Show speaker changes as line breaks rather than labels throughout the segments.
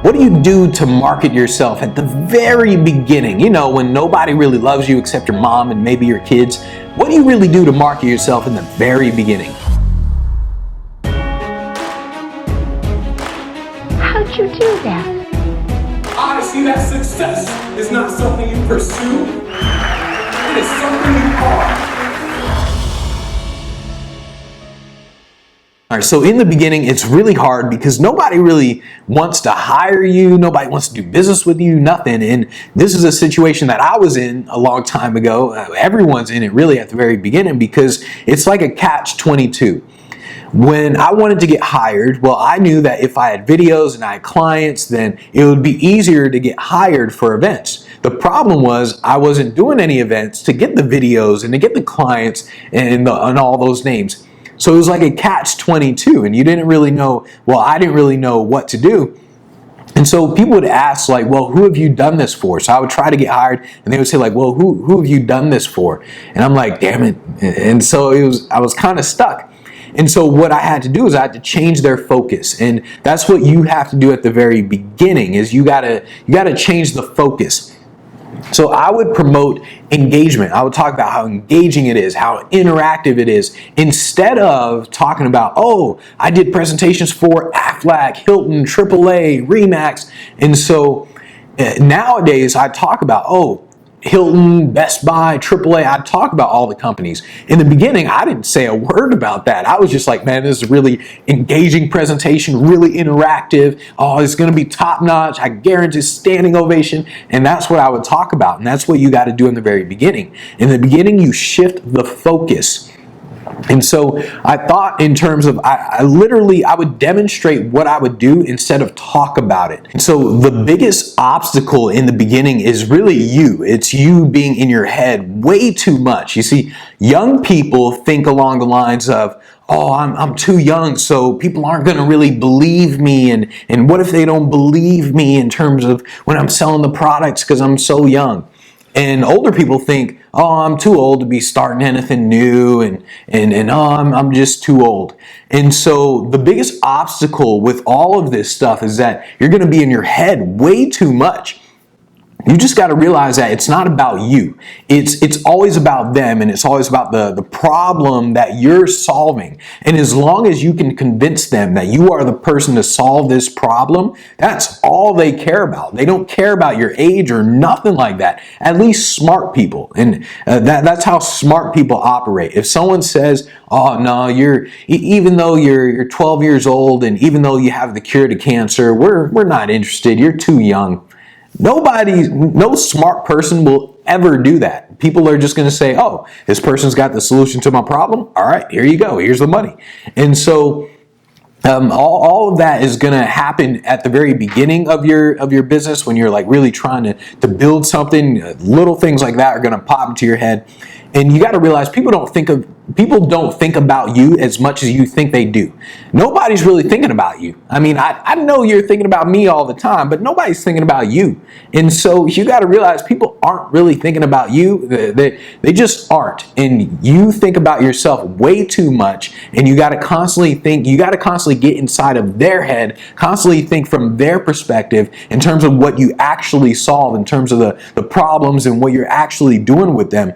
What do you do to market yourself at the very beginning? You know, when nobody really loves you except your mom and maybe your kids. What do you really do to market yourself in the very beginning?
How'd you do that?
I see that success is not something you pursue. It is something you are.
All right, so in the beginning, it's really hard because nobody really wants to hire you. Nobody wants to do business with you, nothing. And this is a situation that I was in a long time ago. Everyone's in it really at the very beginning because it's like a catch-22. When I wanted to get hired, well, I knew that if I had videos and I had clients, then it would be easier to get hired for events. The problem was I wasn't doing any events to get the videos and to get the clients and all those names. So it was like a catch-22, and you didn't really know, well, I didn't really know what to do. And so people would ask, like, well, who have you done this for? So I would try to get hired, and they would say, like, well, who have you done this for? And I'm like, damn it. And so I was kind of stuck. And so what I had to do is I had to change their focus. And that's what you have to do at the very beginning, is you gotta change the focus. So I would promote engagement. I would talk about how engaging it is, how interactive it is, instead of talking about, oh, I did presentations for Aflac, Hilton, AAA, Remax. And so nowadays I talk about, oh, Hilton, Best Buy, AAA, I'd talk about all the companies. In the beginning, I didn't say a word about that. I was just like, man, this is a really engaging presentation, really interactive. Oh, it's going to be top notch. I guarantee standing ovation. And that's what I would talk about. And that's what you got to do in the very beginning. In the beginning, you shift the focus. And so I thought in terms of, I would demonstrate what I would do instead of talk about it. And so the biggest obstacle in the beginning is really you. It's you being in your head way too much. You see, young people think along the lines of, oh, I'm too young, so people aren't going to really believe me. And what if they don't believe me in terms of when I'm selling the products because I'm so young? And older people think, oh, I'm too old to be starting anything new, and oh, I'm just too old. And so the biggest obstacle with all of this stuff is that you're going to be in your head way too much. You just got to realize that it's not about you. It's always about them, and it's always about the problem that you're solving. And as long as you can convince them that you are the person to solve this problem, that's all they care about. They don't care about your age or nothing like that. At least smart people. And that's how smart people operate. If someone says, oh, no, even though you're 12 years old and even though you have the cure to cancer, we're not interested. You're too young. No smart person will ever do that. People are just going to say, oh, this person's got the solution to my problem. All right, here you go. Here's the money. And so all of that is going to happen at the very beginning of your business when you're like really trying to build something. Little things like that are going to pop into your head. And you got to realize people don't think about you as much as you think they do. Nobody's really thinking about you. I mean, I know you're thinking about me all the time, but nobody's thinking about you. And so you got to realize people aren't really thinking about you. They just aren't. And you think about yourself way too much, and you got to constantly think, you got to constantly get inside of their head, constantly think from their perspective in terms of what you actually solve, in terms of the problems and what you're actually doing with them.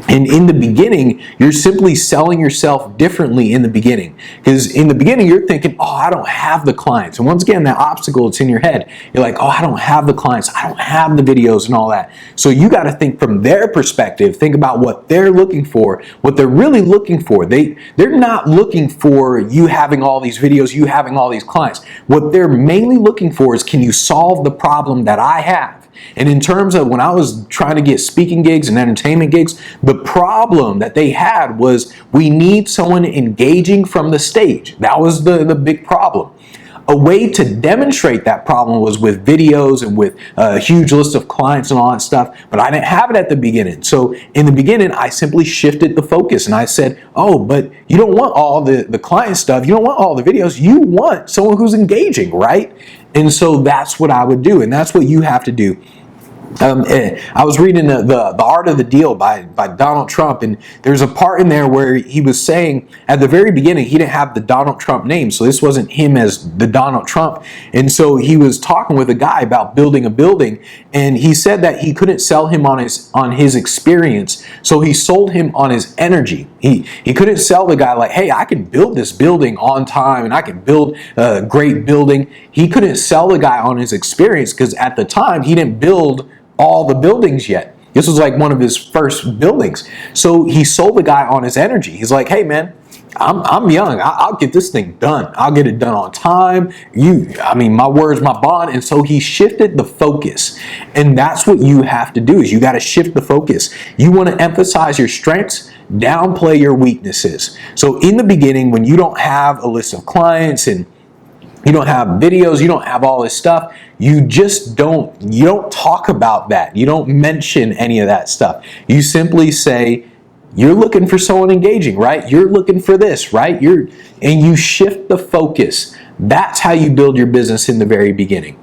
And in the beginning, you're simply selling yourself differently in the beginning. Because in the beginning, you're thinking, oh, I don't have the clients. And once again, that obstacle, it's in your head. You're like, oh, I don't have the clients. I don't have the videos and all that. So you got to think from their perspective. Think about what they're looking for, what they're really looking for. They're not looking for you having all these videos, you having all these clients. What they're mainly looking for is, can you solve the problem that I have? And in terms of when I was trying to get speaking gigs and entertainment gigs, the problem that they had was we need someone engaging from the stage. That was the big problem. A way to demonstrate that problem was with videos and with a huge list of clients and all that stuff, but I didn't have it at the beginning. So in the beginning, I simply shifted the focus and I said, oh, but you don't want all the client stuff. You don't want all the videos. You want someone who's engaging, right? And so that's what I would do, and that's what you have to do. I was reading the Art of the Deal by Donald Trump, and there's a part in there where he was saying at the very beginning he didn't have the Donald Trump name, so this wasn't him as the Donald Trump. And so he was talking with a guy about building a building, and he said that he couldn't sell him on his experience, so he sold him on his energy. He couldn't sell the guy like, hey, I can build this building on time and I can build a great building. He couldn't sell the guy on his experience because at the time he didn't build all the buildings yet. This was like one of his first buildings. So he sold the guy on his energy. He's like, hey man, I'm young. I'll get this thing done. I'll get it done on time. My word's my bond. And so he shifted the focus. And that's what you have to do is you got to shift the focus. You want to emphasize your strengths, downplay your weaknesses. So in the beginning, when you don't have a list of clients and you don't have videos, you don't have all this stuff, you don't talk about that. You don't mention any of that stuff. You simply say, you're looking for someone engaging, right? You're looking for this, right? And you shift the focus. That's how you build your business in the very beginning.